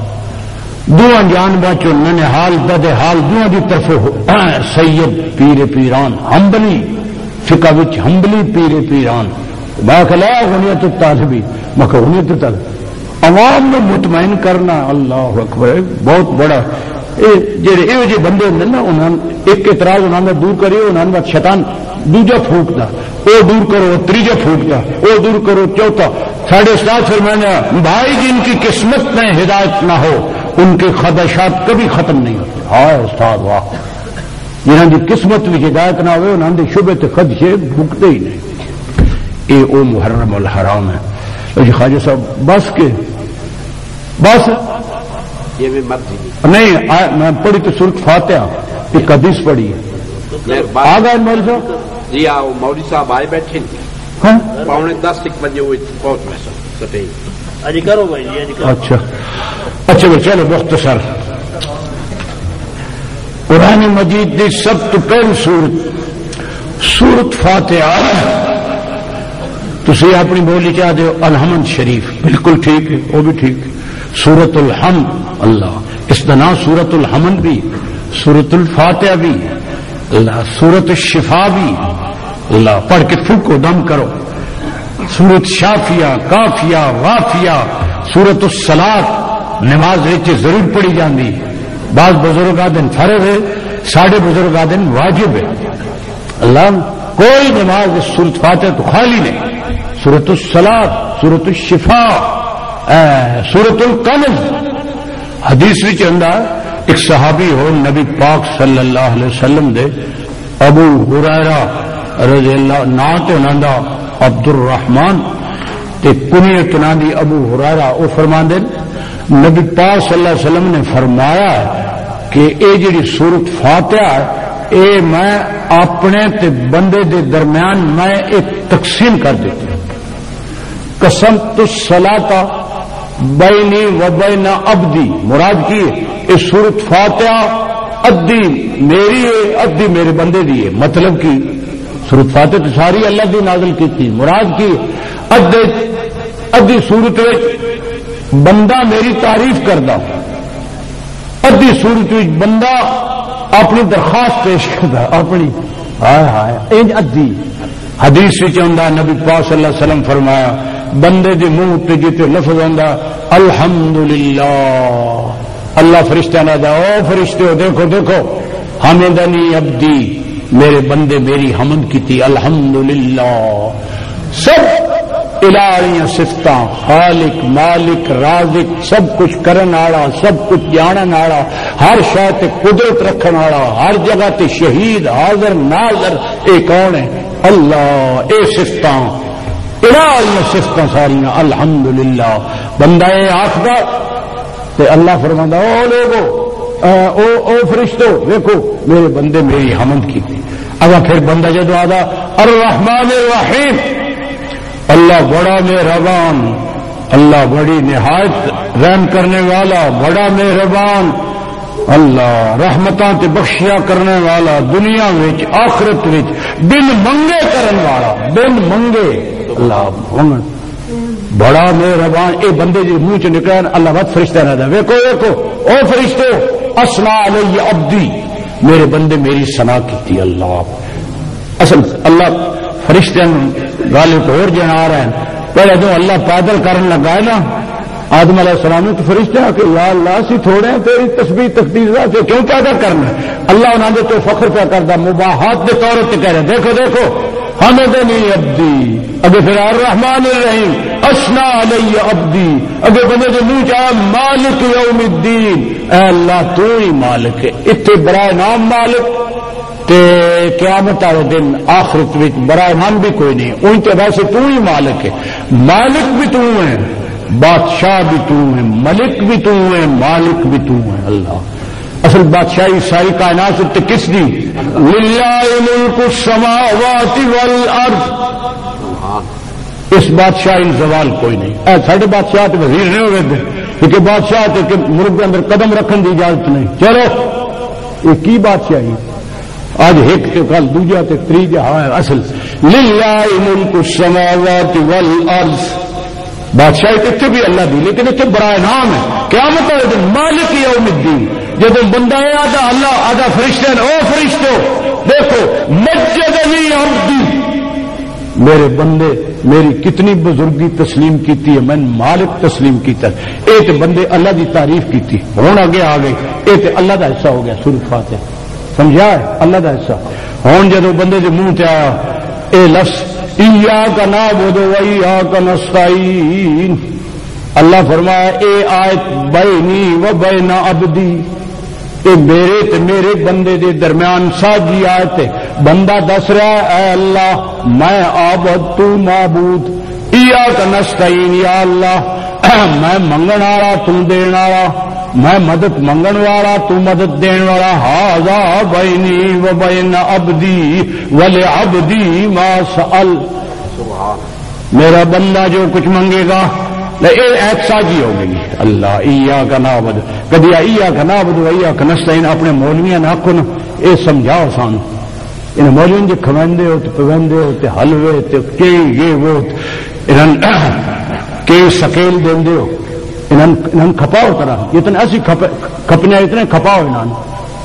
دعا جان بچو ننحال بدحال دعا دی طرف سید پیر پیران ہمبلی فقہ وچ ہمبلی پیر پیران. میں کہا غنیت الطالبی میں کہ غنیت الطالب عوام میں مطمئن کرنا. اللہ اکبر بہت بڑا جی بندے ہوں نا انہوں ایک اعتراض انہوں نے دور کری انہوں نے شیطان دوجا پھوکتا وہ دور کرو تیجا پھوکتا وہ دور کرو چوتھا. ساڑھے استاد فرمایا بھائی جن کی قسمت میں ہدایت نہ ہو ان کے خدشات کبھی ختم نہیں ہوتے. ہائے استاد واہ جنہوں کی قسمت بھی ہدایت نہ ہوئے انہوں نے شبے تے خدشے بھگتے ہی نہیں. اے او محرم الحرام ہے. جی خواجہ صاحب بس کے بس یہ بھی مت نہیں میں پڑھی تو سورۃ فاتحہ ایک حدیث پڑھی ہے. آ گئے مولوی صاحب جی آؤ مولوی صاحب آئے بیٹھے 9:45 بجے وہ پہنچ میں سٹے اجی کرو بھائی جی. اچھا بھائی چلو مختصر قرآن مجید دی سب تو پہلی سورت فاتحہ. تسی اپنی بولی چاہ دے الحمد شریف، بالکل ٹھیک ہے، وہ بھی ٹھیک ہے. سورت الحمد، اللہ اس کا نام سورت الحمد بھی، سورت الفاتحہ بھی، اللہ سورت الشفا بھی، اللہ پڑھ کے پھونکو دم کرو. سورت شافیہ، کافیہ، وافیہ، سورت الصلاۃ نماز وچ ضرور پڑھی جاندی. بعض بزرگ آدن فرض ہے، ساڑھے بزرگ آدن واجب ہے. اللہ کوئی نماز سورت فاتحہ تو خالی نہیں. سورت الصلاۃ، سورت الشفا، سورت الکنز. حدیث وچ آندا ایک صحابی ہو نبی پاک صلی اللہ علیہ وسلم دے ابو ہریرہ رضی اللہ نام تے انہاں دا عبد الرحمن تے کنیت انہاں دی ابو ہریرہ. او فرماندے نبی پاک صلی اللہ علیہ وسلم نے فرمایا کہ اے جڑی سورت فاتحہ اے میں اپنے تے بندے دے درمیان میں ایک تقسیم کر دیتی ہوں. قسمت الصلاۃ بینی و بین عبدی، مراد کی یہ سورت فاتحہ ادھی میری ہے ادھی میرے بندے دی ہے. مطلب کی سورت فاتحہ تو ساری اللہ دی نازل کی تھی، مراد کی ادھی سورت بندہ میری تعریف کردا، ادھی سورت بندہ اپنی درخواست پیش کردا اپنی. ہائے ہائے انج ادھی. حدیث وچ آندا نبی پاک صلی اللہ علیہ وسلم فرمایا بندے دے منہ تے جتے لفظ آندا الحمدللہ، اللہ فرشتہ نہ دا او فرشتے دیکھو دیکھو حمدنی عبدی، میرے بندے میری حمد کیتی الحمدللہ. سب الہی صفتاں، خالق مالک رازق، سب کچھ کرن والا، سب کچھ جانن والا، ہر شے تے قدرت رکھن والا، ہر جگہ تے شہید حاضر ناظر، اے کون ہے؟ اللہ. اے صفتاں الہی صفتاں ساریاں الحمدللہ. بندہ اے آکھدا تے اللہ فرماندا او لوگو او فرشتو دیکھو میرے بندے میری حمد کیتی. اگر پھر بندہ جدو آدا الرحمن الرحیم، اللہ بڑا مہربان، اللہ بڑی نہایت رحم کرنے والا، بڑا مہربان، اللہ رحمتاں تے بخشیا کرنے والا، دنیا وچ آخرت وچ بن منگے کرن والا، بن منگے اللہ بڑا مہربان. اے بندے جی منہ چ نکلے اللہ بد فرشتہ نہ دے ویکھو ویکھو او فرشتو اثنا علی عبدی، میرے بندے میری ثنا کیتی. اللہ اصل اللہ فرشتے غالب اور جنا رہے ہیں. پہلے جو اللہ پیدل کرنے لگا ہے نا آدم علیہ السلام نے تو فرشتے آ کے یا اللہ سی تھوڑے ہیں تیری تسبیح تقدیس سے کیوں پیدا کرنا ہے؟ اللہ انہوں نے تو فخر پہ کرتا مباحات کے طور پہ کہہ رہے دیکھو دیکھو حمدنی عبدی. اگے پھر الرحمن الرحیم اثنا علی عبدی. اگے بندے جو منہ چاہ مالک یوم الدین، اے اللہ تو ہی مالک ہے. اتنے برائے نام مالک تے قیامت والے دن آخرت وچ برائے نام بھی کوئی نہیں. ان کے ویسے تو ہی مالک ہے، مالک بھی تو ہے، بادشاہ بھی تو ہے، ملک بھی تو ہے، مالک بھی تو ہے. اللہ اصل بادشاہی ساری کائنات سے کس دی؟ للہ ملک السماوات والارض. اس بادشاہی زوال کوئی نہیں. ساڈے بادشاہ تے وزیر نہیں ہوئے تھے کیونکہ بادشاہ تے ملک کے اندر قدم رکھنے کی اجازت نہیں. چلو یہ کی بادشاہی آج ایک تے کل دوجا تے تیجا ہے. اصل للہ ملک السماوات والارض، بادشاہی اتنے بھی اللہ دی لیکن اتنے برائے نام ہے. قیامت والے دن مالک یوم الدین جب بندہ ہے آدھا اللہ آدھا فرشتے او فرشتو دیکھو مجدنی عبدی، میرے بندے میری کتنی بزرگی تسلیم کیتی ہے، میں مالک تسلیم کیتا. اے تے بندے اللہ دی تعریف کیتی. ہوں آگے آ گئے اے تے اللہ دا حصہ ہو گیا. سورۃ فاتحہ سمجھا ہے اللہ دا حصہ. ہوں جدو بندے دے منہ تے آیا اے لفظ ایاک نعبد و ایاک نستعین، اللہ فرمایا اے آیت بینی و بین عبدی، اے میرے تے میرے بندے دے درمیان ساجی آیت ہے. بندہ دس رہا ہے اے اللہ میں عابد تو معبود، ایاک نستعین یا اللہ میں منگن والا تو دین والا، میں مدد منگن والا تو مدد دین والا. ھذا بینی و بین عبدی ولعبدی ما سأل، میرا بندہ جو کچھ منگے گا ایک ساجی ہو گئی اللہ ایاک نعبد کدی ایاک نعبد و ایاک نستعین اپنے مولویاں نہ آکھو نا اے سمجھاؤ سانو ان مولویاں جے کھوندے ہو تے پوندے ہو تے حلوے تے کی یہ وہ انہاں کے سکیل دیندے ہو انہاں کھپاؤ طرح اتنے اسی کھپنے اتنے کھپاؤ انہاں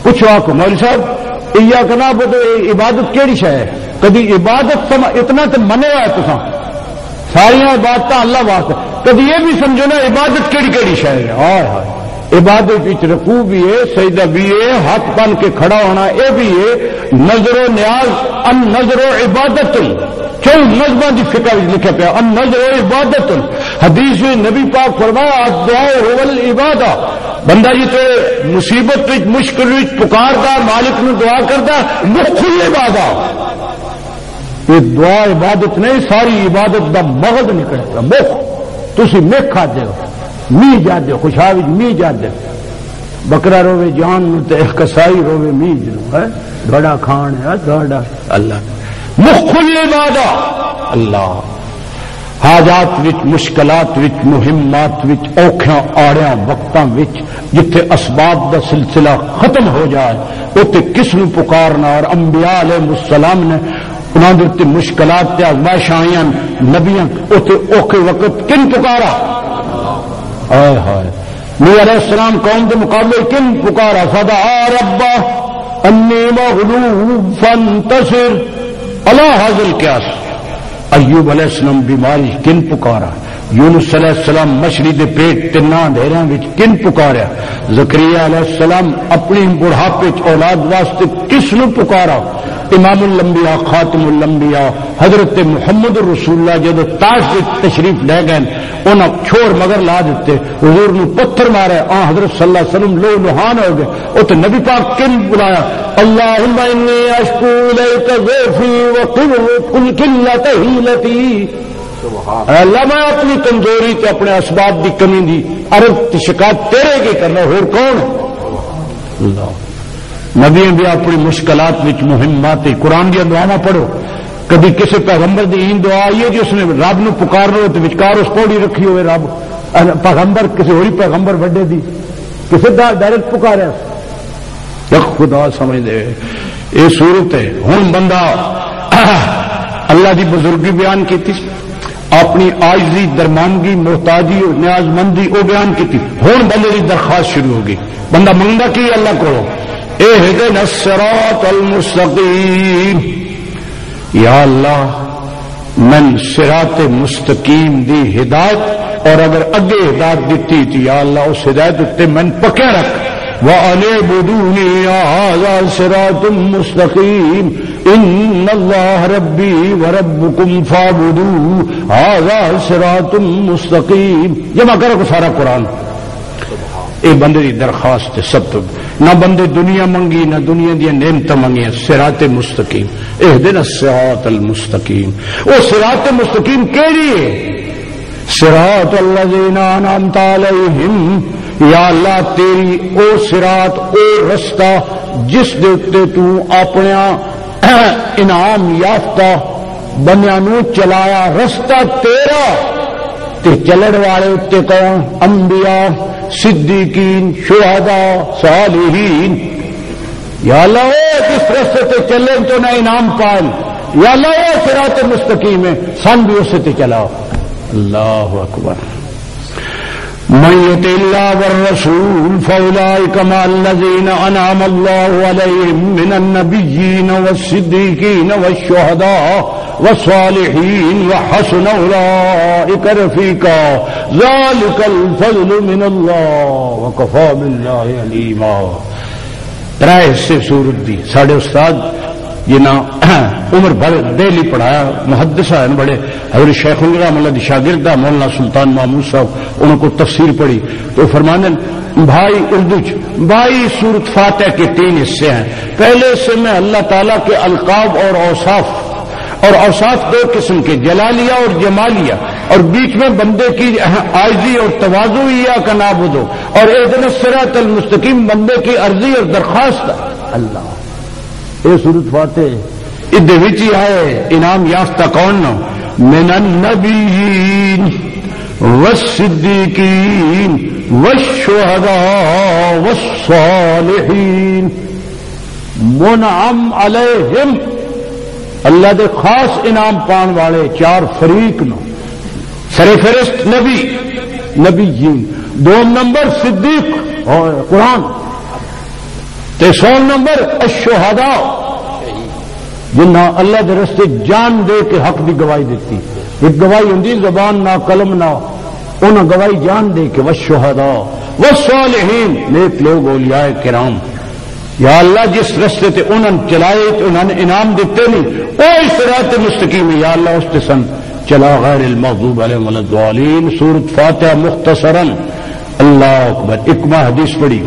پوچھو آکو مولوی صاحب ایاک نعبد عبادت کیڑی شے ہے کدی عبادت اتنا تے منے ہوا ہے تساں ساری عبادت اللہ واسطے کبھی یہ بھی سمجھو نا عبادت کیڑی کیڑی شے ہے ہائے ہائے عبادت وچ رکوع بھی ہے سجدہ بھی ہے ہاتھ بن کے کھڑا ہونا یہ بھی ہے نظر و نیاز ان نظر و عبادت کیوں نظمہ دی فقہ لکھا پیا ان نظر و عبادت حدیث میں نبی پاک فرمایا الدعاء هو العبادہ بندہ جی تو مصیبت وچ مشکل وچ پکاردا مالک نو دعا کردا مخ العبادہ یہ دعا عبادت نہیں ساری عبادت دا مغز نکلتا مخ تسی مکھ کھا دے می جاندے خوشحال می جاندے بکرا روے جان تے کسائی روے می جنو ہے بڑا کھان ہے ڈاڈا اللہ مخ العبادہ اللہ حاجات وچ مشکلات وچ مہمات وچ اوکھیاں آڑیاں وقتاں وچ جتھے اسباب دا سلسلہ ختم ہو جائے اوتے کس نو پکارنا اور انبیاء علیہ السلام نے انہوں نے مشکلات تے آزمائشاں آئیاں نبیاں اوتے اوکھے وقت کن پکارا ہائے ہائے نبی علیہ السلام قوم کے مقابلے کن پکارا فدعا ربہ انی مغلوب فانتصر الا ھذا القیاس ایوب علیہ السلام بیماری کن پکارا یونس علیہ السلام مچھلی دے پیٹ تنا اندھیریاں وچ کن پکاریا زکریا علیہ السلام اپنی بڑھاپے اولاد واسطے کس نو پکارا امام الانبیاء خاتم الانبیاء حضرت محمد رسول اللہ جدو تاج سے تشریف لے گئے انہاں چھوڑ مگر لا دیتے حضور نو پتھر مارے حضرت صلی اللہ علیہ وسلم لو لہان ہو گئے او تے نبی پاک کن بلایا اللہم انی اشکو الیک ضعفی وقلت حیلتی اللہ میں اپنی کمزوری تے اپنے اسباب دی کمی دی عرض شکایت تیرے کی کرنا اور کون اللہ نبی بھی اپنی مشکلات وچ مہمات قرآن دیا دعاواں پڑھو کبھی کسی پیغمبر دی این دعا آئی ہے جس نے رب نو پکارنا ہو تو وچکار اس کوڑی رکھی ہوئے رب پیغمبر کسی ہوئی پیغمبر بڑے دی کسی دا ڈائریکٹ پکاریا خدا سمجھ دے یہ صورت ہے ہن بندہ اللہ دی بزرگی بیان کیتی اپنی عاجزی درماندگی محتاجی اور نیاز مندی وہ بیان کی ہوں بندے کی درخواست شروع ہوگی بندہ منگا کی اللہ کو اہدنا الصراط المستقیم یا اللہ من صراط مستقیم دی ہدایت اور اگر اگے ہدایت دیتی تھی یا اللہ اس ہدایت تے من پکے رکھ وَأَنِعْبُدُونِي هَذَا صِرَاطٌ مُسْتَقِيمٌ إِنَّ اللَّهَ رَبِّي وَرَبُّكُمْ فَاعْبُدُوهُ هَذَا صِرَاطٌ مُسْتَقِيم جمع کرو کو سارا قرآن اے بندے دی درخواست ہے سب تو نہ بندے دنیا منگی نہ دنیا دی نعمت منگی صراط مستقیم اہدنا الصراط المستقیم او صراط مستقیم کیڑی ہے صراط الذین انعمت علیہم یا اللہ تیری او صراط او رستہ جس دے تے تو اپنے انعام یافتہ بندیاں نو چلایا رستہ تیرا تے چلن والے تے کون انبیاء صدیقین شہداء صالحین یا اللہ او کس رستے تے چلیں تو نہ انعام پائیں یا اللہ او صراط مستقیم ہے سن بھی اسے تے چلاؤ اللہ اکبر من یطع اللہ والرسول فاولئک مع الذین انعم اللہ علیہم من النبیین والصدیقین والشہداء والصالحین وحسن اولئک رفیقا ذلک الفضل من اللہ وکفی باللہ علیما ترائے حصے سورت دی ساڑھے استاد یہ نا عمر بھر دہلی پڑھایا محدث ہیں بڑے حضرت شیخ رحمۃ اللہ دی شاگردہ مولانا سلطان محمود صاحب انہوں کو تفسیر پڑھی تو فرمانے بھائی اردو بھائی سورت فاتح کے 3 حصے ہیں پہلے حصے میں اللہ تعالیٰ کے القاب اور اوصاف 2 قسم کے جلالیہ اور جمالیہ اور بیچ میں بندے کی عاجزی اور تواضع کا نابود ہو اور اہدنا الصراط المستقیم بندے کی عرضی اور درخواست اللہ یہ سورت فاتح ادھے وچ آئے انعام یافتہ کون نو من النبیین والصدیقین والشہداء والصالحین منعم علیہم اللہ دے خاص انعام پان والے چار فریق نو سرفہرست نبیین دوم نمبر صدیق اور قرآن تے سوم نمبر الشہداء جنہ اللہ دے رستے جان دے کے حق دی گواہی دیتی ایک گواہی ہوندی زبان نہ قلم نہ انہاں گواہی جان دے کے والشہداء والصالحین نیک لوگ اولیاء کرام یا اللہ جس رستے تے انہوں نے چلائے تو انہوں نے انعام دیتے نہیں او صراط مستقیم یا اللہ اس تے سن چلا غیر المغضوب علیہم ولا الضالین سورۃ فاتحہ مختصرا اللہ اکبر اکما حدیث پڑھی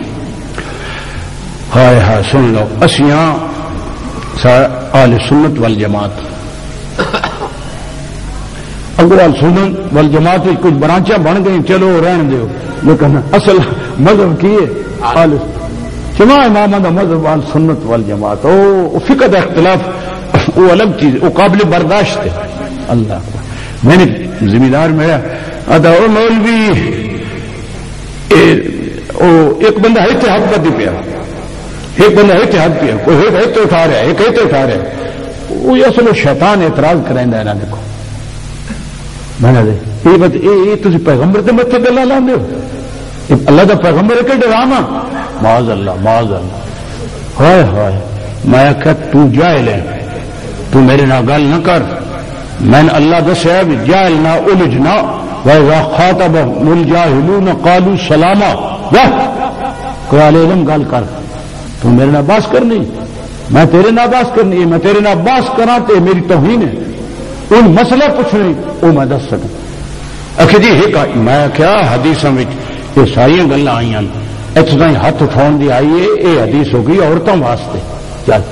ہائے ہائے سن لو اسیاں اہل سنت والجماعت اگر اہل سنت والجماعت کچھ برانچاں بن گئی چلو رہن دیو لیکن اصل مذہب کی ہے اہل جماع امام دا مذہب اہل سنت والجماعت او فقہ دا اختلاف وہ الگ چیز وہ قابل برداشت ہے اللہ میں نے ذمہ دار میرا ادا او مولوی ایک بندہ اتحاد بدی پیا ایک بندہ اتحاد پیا کوئی ایک اٹھا رہا ہے ایک اٹھا رہا ہے وہ اصل شیطان اعتراض کریندا ہے نا دیکھو میں نے یہ بات یہ تسی پیغمبر دے متے گلاں لاندے ہو اللہ دا پیغمبر ہے کہ ڈرامہ معاذ اللہ ہائے ہائے میں کہ تو جاہل ہے تو میرے نال گل نہ کر میں نے اللہ دسیا بھی جاہل نہ الجھ نہ وَإِذَا خَاطَبَهُمُ الْجَاهِلُونَ قَالُوا سَلَامًا کوئی علم گل کر تو میرے نال بحث کرنی میں تیرے نال بحث کرنی میں تیرے نال بحث کراں تے میری توہین ہے ان مسئلہ پوچھنی وہ میں دس سکوں اکھے جی ایک میں کیا حدیثاں وچ یہ ساری گلاں آئیاں اتنے تائیں ہاتھ اٹھاؤن دی آئی ہے یہ حدیث ہو گئی عورتوں واسطے چل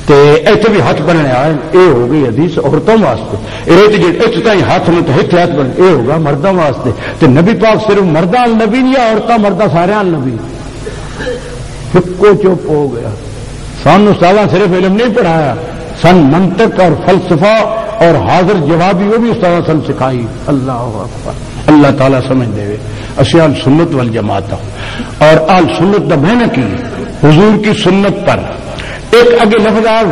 تے اتنے بھی ہاتھ بننے آئے یہ ہو گئی حدیث عورتوں واسطے اتنے تائیں ہاتھ میں تو ہاتھ بن یہ ہوگا مردوں واسطے تے نبی پاک صرف مرداں نبی نہیں عورتوں مرداں سارے نبی کو چپ ہو گیا سن استاد صرف علم نہیں پڑھایا سن منطق اور فلسفہ اور حاضر جوابی وہ بھی استاد سن سکھائی اللہ اکبر اللہ تعالیٰ سمجھ دے اسی اہل سنت والجماعت اور اہل سنت دا میں نے کی حضور کی سنت پر ایک اگے لفظ ہے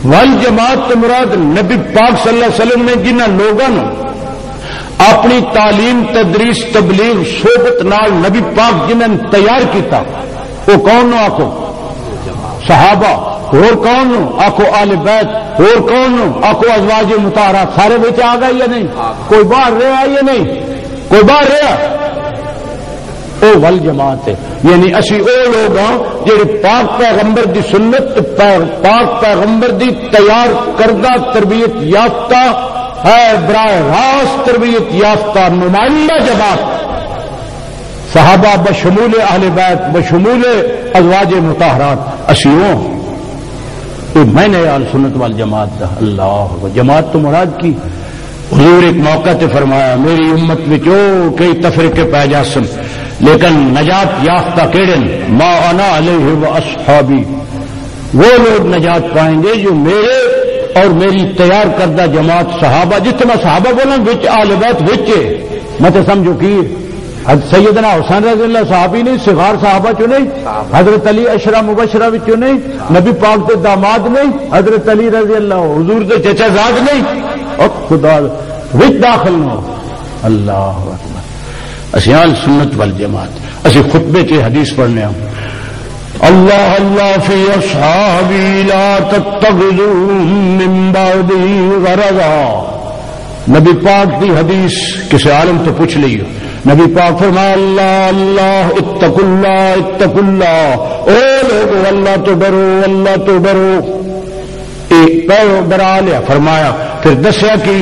والجماعت تو مراد نبی پاک صلی اللہ علیہ وسلم نے جنہ لوگوں اپنی تعلیم تدریس تبلیغ صحبت نال نبی پاک جنہوں نے تیار کیتا وہ کون نو آکو صحابہ اور کون نو آکو آل بیت اور کون نو آکو ازواج مطہرات سارے بچ آ گئے یا نہیں کوئی باہر رہا یا نہیں کوئی باہر رہا او ول جماعت ہے یعنی اسی او لوگ ہاں جڑے پاک پیغمبر دی سنت پاک پیغمبر دی تیار کردہ تربیت یافتہ ہے براہ راست تربیت یافتہ نمائندہ جماعت صحابہ بشمول اہل بیت بشمول ازواج مطہرات اسیوں میں نے اہل سنت والجماعت دا اللہ جماعت تو مراد کی حضور ایک موقع تے فرمایا میری امت وچوں کئی تفریقے پائے جاسن لیکن نجات یافتہ کیڑن ما انا علیہ و اصحابی وہ لوگ نجات پائیں گے جو میرے اور میری تیار کردہ جماعت صحابہ جتنے میں صحابہ بولا وچ اہل بیت وچ میں تے سمجھو کی سیدنا حسین رضی اللہ صحابی نہیں صغار صحابہ چو نہیں حضرت علی اشرا مبشرہ وچوں نہیں نبی پاک دے داماد نہیں حضرت علی رضی اللہ حضور دے چچا زاد نہیں اور خدا وچ داخل نہ اللہ اکبر اسی اہل سنت والجماعت اسی خطبے چ حدیث پڑھنے ہوں اللہ اللہ فی اصحابی لا تتخذوا من بعدی غرضا نبی پاک دی حدیث کسی عالم تو پوچھ لیو نبی پاک فرمایا اللہ اللہ اتقوا اللہ اے لوگو اللہ تو ڈرو ایک پہلو ڈرا لیا فرمایا پھر دسیا کہ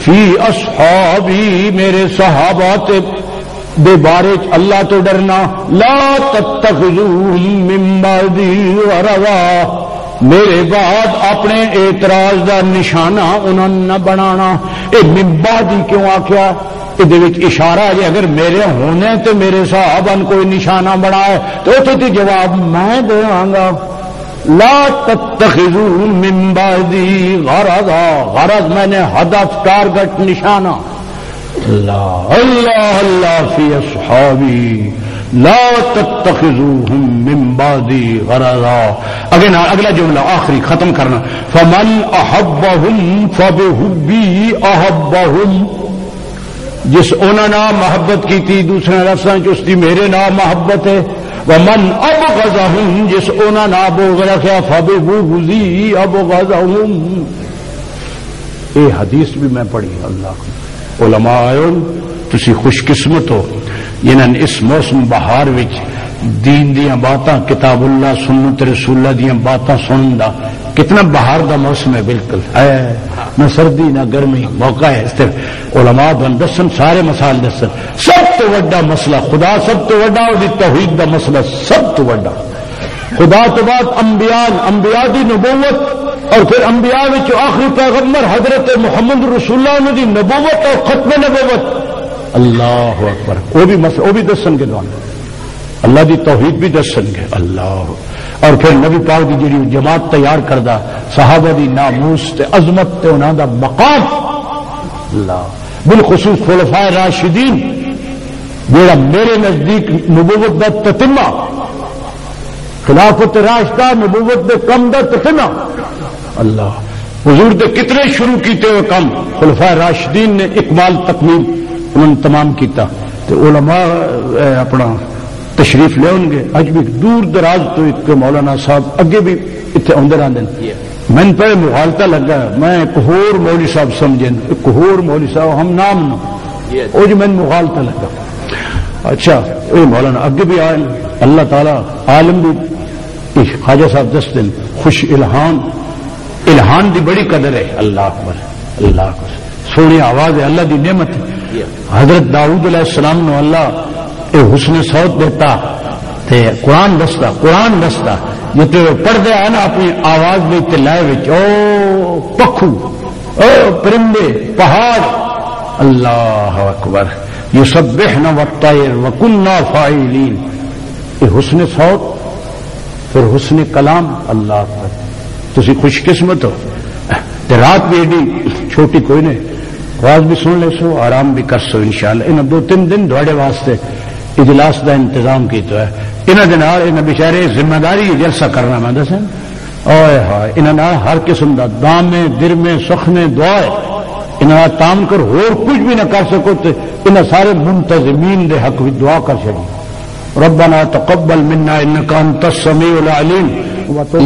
فی اصحابی میرے صحابات دے بارے اللہ تو ڈرنا لا تتخذوہم من بعدی غرضا میرے بعد اپنے اعتراض دا نشانہ انہوں نہ بنانا اے من بعدی کیوں آکھیا یہ اشارہ ہے اگر میرے ہونے تو میرے صحابہ کوئی نشانہ بنائے تو جواب میں دے آنگا لا تتخذوا من بعدی غرضا، غرض میں نے ہدف، ٹارگٹ، نشانہ. اللہ اللہ اللہ فی اصحابی لا تتخذوهم من بعدی غرضا. اگلا جملہ آخری ختم کرنا. فمن احبهم فبحبی احبهم، جس انہوں نے محبت کی تھی دوسرے لفظاں چ اس دی میرے نام محبت ہے. ومن ابغضهم، جس انہوں نے بغض رکھا فببغضی ابغضهم. یہ حدیث بھی میں پڑھی. اللہ علماء آئے تسی خوش قسمت ہو جنہاں اس موسم بہار وچ دین دیاں باتاں، کتاب اللہ، سنت رسول اللہ دیاں باتاں سنن دا. کتنا بہار دا موسم ہے، بالکل نہ سردی نہ گرمی، موقع ہے. اس طرح علماء بن دسن سارے مسائل دسن. سب تو بڑا مسئلہ خدا، سب تو بڑا اور توحید دا مسئلہ سب تو بڑا. خدا تو بعد انبیاء دی نبوت، اور پھر انبیاء وچ آخری پیغمبر حضرت محمد رسول اللہ دی نبوت اور ختم نبوت. اللہ اکبر. وہ بھی دسن گے دوان اللہ دی توحید بھی دسن گے. اللہ. اور پھر نبی پاک دی جڑی جماعت تیار کردہ صحابہ دی ناموس تے عظمت تے انہاں دا مقام. اللہ. بالخصوص خلفائے راشدین جڑا میرے نزدیک نبوت دا تتمہ، خلافت راشدہ نبوت دے کم دا تتمہ. اللہ. حضور دے کتنے شروع کیتے ہوئے کم خلفائے راشدین نے اکمال تکمیل انہوں نے تمام کیتا. تو علماء اپنا تشریف لے ہوں گے. اج بھی دور دراز تو ایک مولانا صاحب اگے بھی اتنے آدھے رہتے. میں پہلے مغالطہ لگا، میں ایک ہور مولوی صاحب سمجھیں، ایک ہور مولوی صاحب ہم نام نہ وہ جو میں مغالطہ لگا. اچھا یہ مولانا اگے بھی آئے. اللہ تعالی عالم بھی خواجہ صاحب دس دن خوش الہان دی بڑی قدر ہے. اللہ اکبر. اللہ اکبر. سونی آواز ہے، اللہ دی نعمت ہے. حضرت داؤد علیہ السلام نو اللہ اے حسن صوت دیتا تے قرآن دستا جتے پڑھتے ہیں نا اپنی آواز میں تے لائے وچ، او پکھو، او پرندے، پہاڑ. اللہ اکبر. یسبحنا والطیر وکنا فاعلین. یہ حسن صوت پھر حسن کلام. اللہ اکبر. تسی خوش قسمت ہو. رات بھی ایڈی چھوٹی کوئی نہیں، آواز بھی سن لے سو، آرام بھی کر سو انشاءاللہ. انہاں 2-3 دن تھوڑے واسطے اجلاس دا انتظام کیتا ہے. انہاں دے نال انہاں بیچارے ذمہ داری جلسہ کرنا میں دساں. اوئے ہائے انہاں نال ہر قسم دا دام میں در میں سخ میں دعا ہے. انہاں تام کر اور کچھ بھی نہ کر سکو تے انہاں سارے منتظمین دے حق وچ دعا کر چھڑی. ربنا تقبل منا انک انت السمیع العلیم وتب